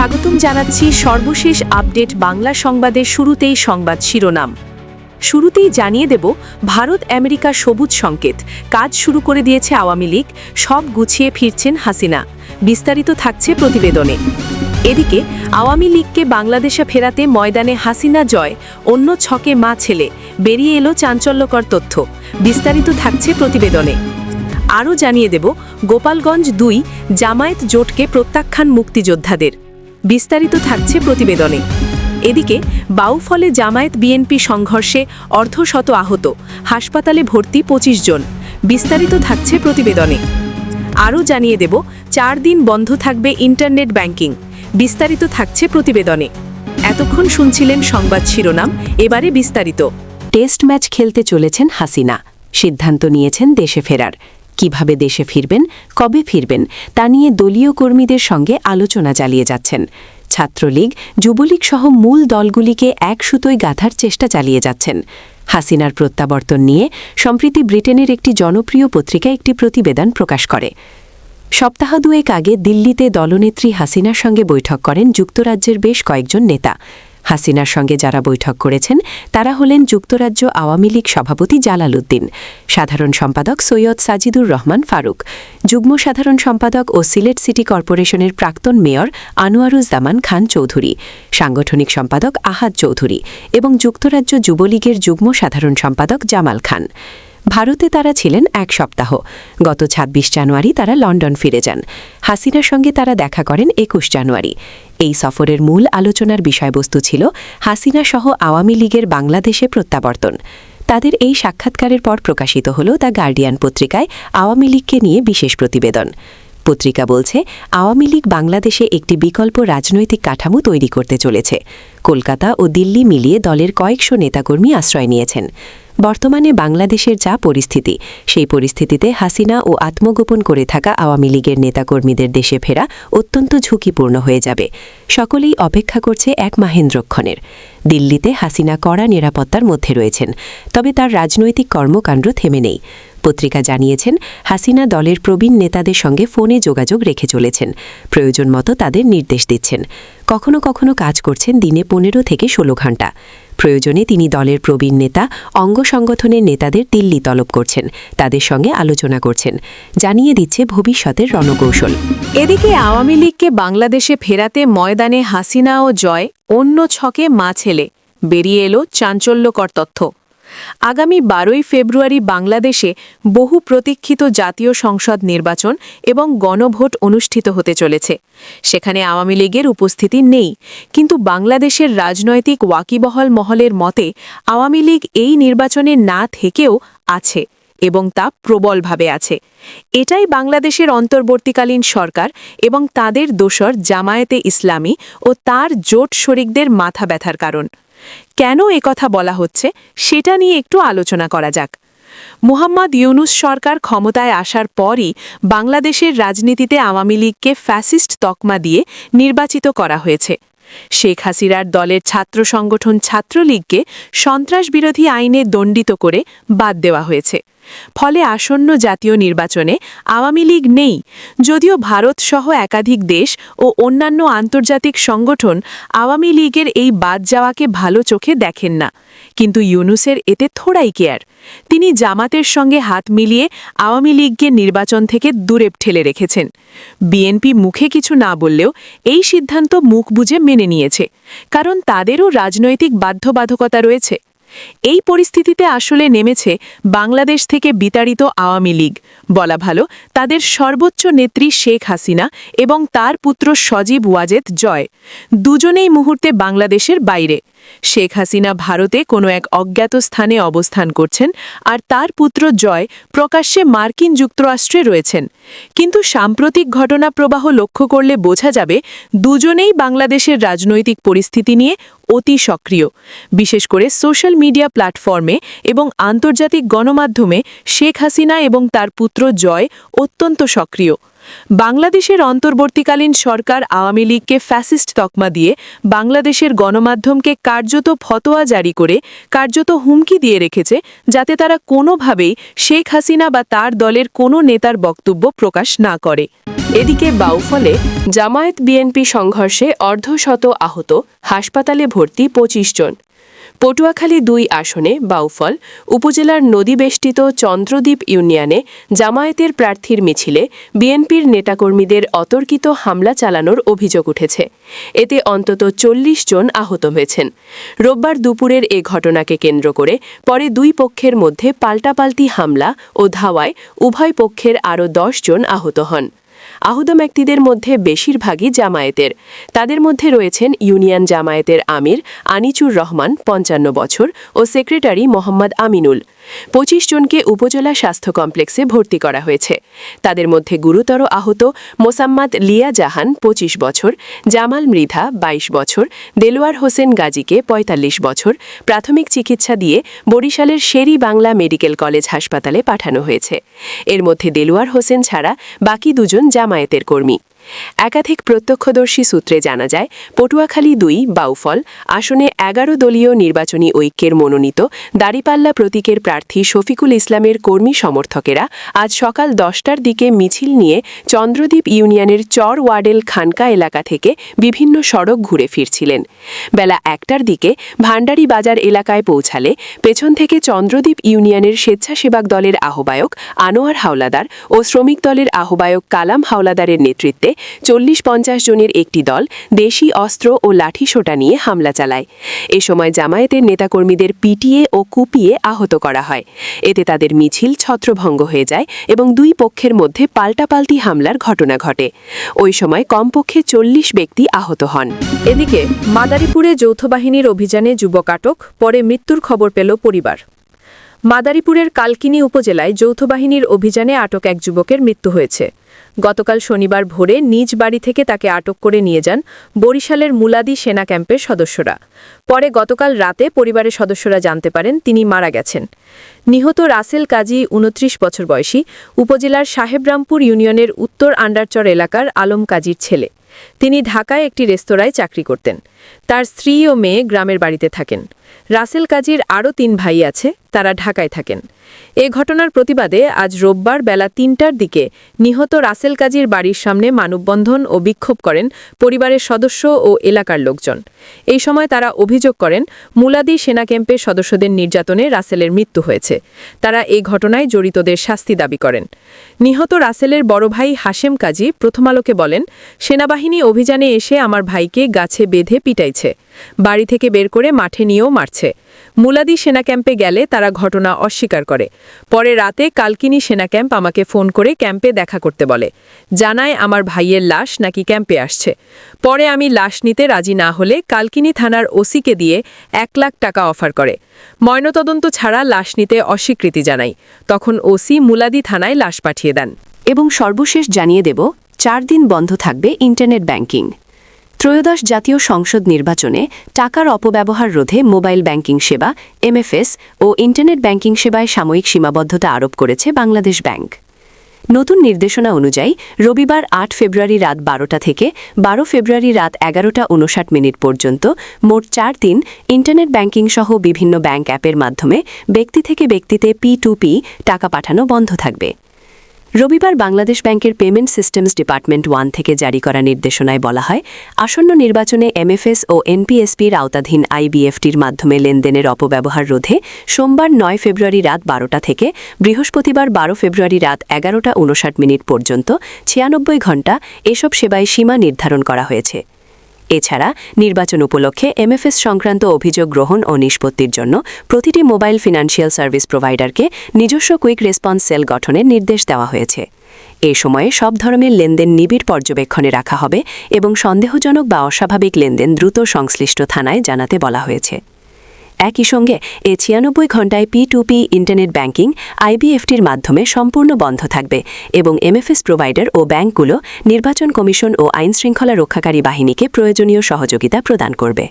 স্বাগতম জানাচ্ছি সর্বশেষ আপডেট বাংলা সংবাদের শুরুতেই সংবাদ শিরোনাম। শুরুতেই জানিয়ে দেব, ভারত আমেরিকা সবুজ সংকেত, কাজ শুরু করে দিয়েছে আওয়ামী লীগ, সব গুছিয়ে ফিরছেন হাসিনা। বিস্তারিত থাকছে প্রতিবেদনে। এদিকে আওয়ামী লীগকে বাংলাদেশে ফেরাতে ময়দানে হাসিনা জয়, অন্য ছকে মা ছেলে, বেরিয়ে এলো চাঞ্চল্যকর তথ্য। বিস্তারিত থাকছে প্রতিবেদনে। আরও জানিয়ে দেব, গোপালগঞ্জ ২ জামায়াত জোটকে প্রত্যাখ্যান মুক্তিযোদ্ধাদের। বিস্তারিত থাকছে প্রতিবেদনে। এদিকে বাউফলে জামায়াত বিএনপি সংঘর্ষে অর্ধশত আহত, হাসপাতালে ভর্তি ২৫ জন। বিস্তারিত থাকছে প্রতিবেদনে। আরও জানিয়ে দেব, ৪ দিন বন্ধ থাকবে ইন্টারনেট ব্যাংকিং। বিস্তারিত থাকছে প্রতিবেদনে। এতক্ষণ শুনছিলেন সংবাদ শিরোনাম, এবারে বিস্তারিত। টেস্ট ম্যাচ খেলতে চলেছেন হাসিনা, সিদ্ধান্ত নিয়েছেন দেশে ফেরার। কিভাবে দেশে ফিরবেন, কবে ফিরবেন তা নিয়ে দলীয় কর্মীদের সঙ্গে আলোচনা চালিয়ে যাচ্ছেন। ছাত্রলীগ, যুবলীগ সহ মূল দলগুলিকে এক সুতোয় গাঁথার চেষ্টা চালিয়ে যাচ্ছেন। হাসিনার প্রত্যাবর্তন নিয়ে সম্প্রতি ব্রিটেনের একটি জনপ্রিয় পত্রিকা একটি প্রতিবেদন প্রকাশ করে। সপ্তাহ দুয়েক আগে দিল্লিতে দলনেত্রী হাসিনার সঙ্গে বৈঠক করেন যুক্তরাজ্যের বেশ কয়েকজন নেতা। হাসিনার সঙ্গে যারা বৈঠক করেছেন তারা হলেন যুক্তরাজ্য আওয়ামী লীগ সভাপতি জালাল উদ্দিন, সাধারণ সম্পাদক সৈয়দ সাজিদুর রহমান ফারুক, যুগ্ম সাধারণ সম্পাদক ও সিলেট সিটি কর্পোরেশনের প্রাক্তন মেয়র আনোয়ারুজ্জামান খান চৌধুরী, সাংগঠনিক সম্পাদক আহাদ চৌধুরী এবং যুক্তরাজ্য যুবলীগের যুগ্ম সাধারণ সম্পাদক জামাল খান। ভারতে তারা ছিলেন এক সপ্তাহ। গত ২৬ জানুয়ারি তারা লন্ডন ফিরে যান। হাসিনার সঙ্গে তারা দেখা করেন ২১ জানুয়ারি। এই সফরের মূল আলোচনার বিষয়বস্তু ছিল হাসিনা সহ আওয়ামী লীগের বাংলাদেশে প্রত্যাবর্তন। তাদের এই সাক্ষাৎকারের পর প্রকাশিত হল দ্য গার্ডিয়ান পত্রিকায় আওয়ামী লীগকে নিয়ে বিশেষ প্রতিবেদন। পত্রিকা বলছে, আওয়ামী লীগ বাংলাদেশে একটি বিকল্প রাজনৈতিক কাঠামো তৈরি করতে চলেছে। কলকাতা ও দিল্লি মিলিয়ে দলের কয়েকশো নেতাকর্মী আশ্রয় নিয়েছেন। বর্তমানে বাংলাদেশের যা পরিস্থিতি, সেই পরিস্থিতিতে হাসিনা ও আত্মগোপন করে থাকা আওয়ামী লীগের নেতাকর্মীদের দেশে ফেরা অত্যন্ত ঝুঁকিপূর্ণ হয়ে যাবে। সকলেই অপেক্ষা করছে এক মাহেন্দ্রক্ষণের। দিল্লিতে হাসিনা কড়া নিরাপত্তার মধ্যে রয়েছেন, তবে তার রাজনৈতিক কর্মকাণ্ড থেমে নেই। পত্রিকা জানিয়েছেন, হাসিনা দলের প্রবীণ নেতাদের সঙ্গে ফোনে যোগাযোগ রেখে চলেছেন, প্রয়োজন মতো তাদের নির্দেশ দিচ্ছেন। কখনো কখনো কাজ করছেন দিনে ১৫ থেকে ১৬ ঘণ্টা। প্রয়োজনে তিনি দলের প্রবীণ নেতা, অঙ্গ সংগঠনের নেতাদের দিল্লি তলব করছেন, তাদের সঙ্গে আলোচনা করছেন, জানিয়ে দিচ্ছে ভবিষ্যতের রণকৌশল। এদিকে আওয়ামী লীগকে বাংলাদেশে ফেরাতে ময়দানে হাসিনা ও জয়, অন্য ছকে মা ছেলে, বেরিয়ে এলো চাঞ্চল্যকর তথ্য। আগামী ১২ই ফেব্রুয়ারি বাংলাদেশে বহু প্রতীক্ষিত জাতীয় সংসদ নির্বাচন এবং গণভোট অনুষ্ঠিত হতে চলেছে। সেখানে আওয়ামী লীগের উপস্থিতি নেই, কিন্তু বাংলাদেশের রাজনৈতিক ওয়াকিবহল মহলের মতে আওয়ামী লীগ এই নির্বাচনে না থেকেও আছে এবং তা প্রবলভাবে আছে। এটাই বাংলাদেশের অন্তর্বর্তীকালীন সরকার এবং তাদের দোসর জামায়াতে ইসলামী ও তার জোট শরিকদের মাথা ব্যথার কারণ। কেন একথা বলা হচ্ছে সেটা নিয়ে একটু আলোচনা করা যাক। মোহাম্মদ ইউনূস সরকার ক্ষমতায় আসার পরই বাংলাদেশের রাজনীতিতে আওয়ামী লীগকে ফ্যাসিস্ট তকমা দিয়ে নির্বাচিত করা হয়েছে। শেখ হাসিনার দলের ছাত্র সংগঠন ছাত্রলীগকে সন্ত্রাসবিরোধী আইনে দণ্ডিত করে বাদ দেওয়া হয়েছে। ফলে আসন্ন জাতীয় নির্বাচনে আওয়ামী লীগ নেই, যদিও ভারত সহ একাধিক দেশ ও অন্যান্য আন্তর্জাতিক সংগঠন আওয়ামী লীগের এই বাদ যাওয়াকে ভালো চোখে দেখেন না। কিন্তু ইউনূসের এতে থোড়াই কেয়ার। তিনি জামাতের সঙ্গে হাত মিলিয়ে আওয়ামী লীগকে নির্বাচন থেকে দূরে ঠেলে রেখেছেন। বিএনপি মুখে কিছু না বললেও এই সিদ্ধান্ত মুখ বুজে মেনে নিয়েছে, কারণ তাদেরও রাজনৈতিক বাধ্যবাধকতা রয়েছে। এই পরিস্থিতিতে আসলে নেমেছে বাংলাদেশ থেকে বিতাড়িত আওয়ামী লীগ, বলা ভালো তাদের সর্বোচ্চ নেত্রী শেখ হাসিনা এবং তার পুত্র সজীব ওয়াজেদ জয়। দুজনেই মুহূর্তে বাংলাদেশের বাইরে। শেখ হাসিনা ভারতে কোনো এক অজ্ঞাত স্থানে অবস্থান করছেন, আর তার পুত্র জয় প্রকাশ্যে মার্কিন যুক্তরাষ্ট্রে রয়েছেন। কিন্তু সাম্প্রতিক ঘটনা প্রবাহ লক্ষ্য করলে বোঝা যাবে দুজনেই বাংলাদেশের রাজনৈতিক পরিস্থিতি নিয়ে অতি সক্রিয়। বিশেষ করে সোশ্যাল মিডিয়া প্ল্যাটফর্মে এবং আন্তর্জাতিক গণমাধ্যমে শেখ হাসিনা এবং তার পুত্র জয় অত্যন্ত সক্রিয়। বাংলাদেশের অন্তর্বর্তীকালীন সরকার আওয়ামী লীগকে ফ্যাসিস্ট তকমা দিয়ে বাংলাদেশের গণমাধ্যমকে কার্যত ফতোয়া জারি করে কার্যত হুমকি দিয়ে রেখেছে, যাতে তারা কোনোভাবেই শেখ হাসিনা বা তার দলের কোনো নেতার বক্তব্য প্রকাশ না করে। এদিকে বাউফলে জামায়াত বিএনপি সংঘর্ষে অর্ধশত আহত, হাসপাতালে ভর্তি ২৫ জন। পটুয়াখালী ২ আসনে বাউফল উপজেলার নদীবেষ্টিত চন্দ্রদ্বীপ ইউনিয়নে জামায়াতের প্রার্থীর মিছিলে বিএনপির নেতাকর্মীদের অতর্কিত হামলা চালানোর অভিযোগ উঠেছে। এতে অন্তত ৪০ জন আহত হয়েছেন। রোববার দুপুরের এ ঘটনাকে কেন্দ্র করে পরে দুই পক্ষের মধ্যে পাল্টাপাল্টি হামলা ও ধাওয়ায় উভয় পক্ষের আরও ১০ জন আহত হন। আহত ব্যক্তিদের মধ্যে বেশিরভাগই জামায়াতের। তাদের মধ্যে রয়েছেন ইউনিয়ন জামায়াতের আমির আনিচুর রহমান ৫৫ বছর ও সেক্রেটারি মোহাম্মদ আমিনুল। ২৫ জনকে উপজেলা স্বাস্থ্য কমপ্লেক্সে ভর্তি করা হয়েছে। তাদের মধ্যে গুরুতর আহত মোসাম্মদ লিয়া জাহান ২৫ বছর, জামাল মৃধা ২২ বছর, দেলোয়ার হোসেন গাজীকে ৪৫ বছর প্রাথমিক চিকিৎসা দিয়ে বরিশালের শেরি বাংলা মেডিকেল কলেজ হাসপাতালে পাঠানো হয়েছে। এর মধ্যে দেলোয়ার হোসেন ছাড়া বাকি দুজন জামায়াতের কর্মী। একাধিক প্রত্যক্ষদর্শী সূত্রে জানা যায়, পটুয়াখালী ২ বাউফল আসনে ১১ দলীয় নির্বাচনী ঐক্যের মনোনীত দাঁড়িপাল্লা প্রতীকের প্রার্থী শফিকুল ইসলামের কর্মী সমর্থকেরা আজ সকাল ১০টার দিকে মিছিল নিয়ে চন্দ্রদ্বীপ ইউনিয়নের চর ওয়াডেল খানকা এলাকা থেকে বিভিন্ন সড়ক ঘুরে ফিরছিলেন। বেলা ১টার দিকে ভান্ডারী বাজার এলাকায় পৌঁছালে পেছন থেকে চন্দ্রদ্বীপ ইউনিয়নের স্বেচ্ছাসেবক দলের আহ্বায়ক আনোয়ার হাওলাদার ও শ্রমিক দলের আহ্বায়ক কালাম হাওলাদারের নেতৃত্বে ৪০-৫০ জনের একটি দল দেশি অস্ত্র ও লাঠিসোঁটা নিয়ে হামলা চালায়। এ সময় জামায়াতের নেতাকর্মীদের পিটিয়ে ও কুপিয়ে আহত করা হয়। এতে তাদের মিছিল ছত্রভঙ্গ হয়ে যায় এবং দুই পক্ষের মধ্যে পাল্টাপাল্টি হামলার ঘটনা ঘটে। ওই সময় কমপক্ষে ৪০ ব্যক্তি আহত হন। এদিকে মাদারীপুরে যৌথ বাহিনীর অভিযানে যুবক আটক, পরে মৃত্যুর খবর পেল পরিবার। মাদারীপুরের কালকিনি উপজেলায় যৌথ বাহিনীর অভিযানে আটক এক যুবকের মৃত্যু হয়েছে। গতকাল শনিবার ভোরে নিজ বাড়ি থেকে তাকে আটক করে নিয়ে যান বরিশালের মুলাদি সেনা ক্যাম্পের সদস্যরা। পরে গতকাল রাতে পরিবারের সদস্যরা জানতে পারেন তিনি মারা গেছেন। নিহত রাসেল কাজী ২৯ বছর বয়সী, উপজেলার সাহেবরামপুর ইউনিয়নের উত্তর আন্ডারচর এলাকার আলম কাজীর ছেলে। তিনি ঢাকায় একটি রেস্তোরাঁয় চাকরি করতেন। তার স্ত্রী ও মেয়ে গ্রামের বাড়িতে থাকেন। রাসেল কাজীর আরও ৩ ভাই আছে, তারা ঢাকায় থাকেন। এ ঘটনার প্রতিবাদে আজ রোববার বেলা ৩টার দিকে নিহত রাসেল কাজীর বাড়ির সামনে মানববন্ধন ও বিক্ষোভ করেন পরিবারের সদস্য ও এলাকার লোকজন। এই সময় তারা অভিযোগ করেন, মুলাদি সেনা ক্যাম্পের সদস্যদের নির্যাতনে রাসেলের মৃত্যু হয়েছে। তারা এই ঘটনায় জড়িতদের শাস্তি দাবি করেন। নিহত রাসেলের বড় ভাই হাশেম কাজী প্রথম আলোকে বলেন, সেনাবাহিনী অভিযানে এসে আমার ভাইকে গাছে বেঁধে পিটাইছে, বাড়ি থেকে বের করে মাঠে নিয়েও মারছে। মুলাদি সেনা ক্যাম্পে গেলে তারা ঘটনা অস্বীকার করে। পরে রাতে কালকিনি সেনা ক্যাম্প আমাকে ফোন করে ক্যাম্পে দেখা করতে বলে, জানায় আমার ভাইয়ের লাশ নাকি ক্যাম্পে আসছে। পরে আমি লাশ নিতে রাজি না হলে কালকিনি থানার ওসিকে দিয়ে ১ লাখ টাকা অফার করে। ময়নাতদন্ত ছাড়া লাশ নিতে অস্বীকৃতি জানাই। তখন ওসি মুলাদি থানায় লাশ পাঠিয়ে দেন। এবং সর্বশেষ জানিয়ে দেব, ৪ দিন বন্ধ থাকবে ইন্টারনেট ব্যাংকিং। ত্রয়োদশ জাতীয় সংসদ নির্বাচনে টাকার অপব্যবহার রোধে মোবাইল ব্যাংকিং সেবা, এমএফএস ও ইন্টারনেট ব্যাংকিং সেবায় সাময়িক সীমাবদ্ধতা আরোপ করেছে বাংলাদেশ ব্যাংক। নতুন নির্দেশনা অনুযায়ী রবিবার ৮ ফেব্রুয়ারি রাত ১২টা থেকে ১২ ফেব্রুয়ারি রাত ১১টা ৫৯ পর্যন্ত মোট ৪ দিন ইন্টারনেট ব্যাংকিং সহ বিভিন্ন ব্যাংক অ্যাপের মাধ্যমে ব্যক্তি থেকে ব্যক্তিতে P2P টাকা পাঠানো বন্ধ থাকবে। রবিবার বাংলাদেশ ব্যাংকের পেমেন্ট সিস্টেমস ডিপার্টমেন্ট 1 থেকে জারি করা নির্দেশনায় বলা হয়, আসন্ন নির্বাচনে এমএফএস ও এনপিএসপির আওতাধীন আইবিএফটির মাধ্যমে লেনদেনের অপব্যবহার রোধে সোমবার ৯ ফেব্রুয়ারি রাত ১২টা থেকে বৃহস্পতিবার ১২ ফেব্রুয়ারি রাত ১১টা ৫৯ পর্যন্ত ৯৬ ঘণ্টা এসব সেবায় সীমা নির্ধারণ করা হয়েছে। এছাড়া নির্বাচন উপলক্ষে এমএফএস সংক্রান্ত অভিযোগ গ্রহণ ও নিষ্পত্তির জন্য প্রতিটি মোবাইল ফিনান্সিয়াল সার্ভিস প্রোভাইডারকে নিজস্ব কুইক রেসপন্স সেল গঠনের নির্দেশ দেওয়া হয়েছে। এ সময়ে সব ধরনের লেনদেন নিবিড় পর্যবেক্ষণে রাখা হবে এবং সন্দেহজনক বা অস্বাভাবিক লেনদেন দ্রুত সংশ্লিষ্ট থানায় জানাতে বলা হয়েছে। একই সঙ্গে ৯৬ ঘণ্টায় P2P ইন্টারনেট ব্যাংকিং আইবিএফটির মাধ্যমে সম্পূর্ণ বন্ধ থাকবে এবং এমএফএস প্রোভাইডার ও ব্যাংকগুলো নির্বাচন কমিশন ও আইনশৃঙ্খলা রক্ষাকারী বাহিনীকে প্রয়োজনীয় সহযোগিতা প্রদান করবে।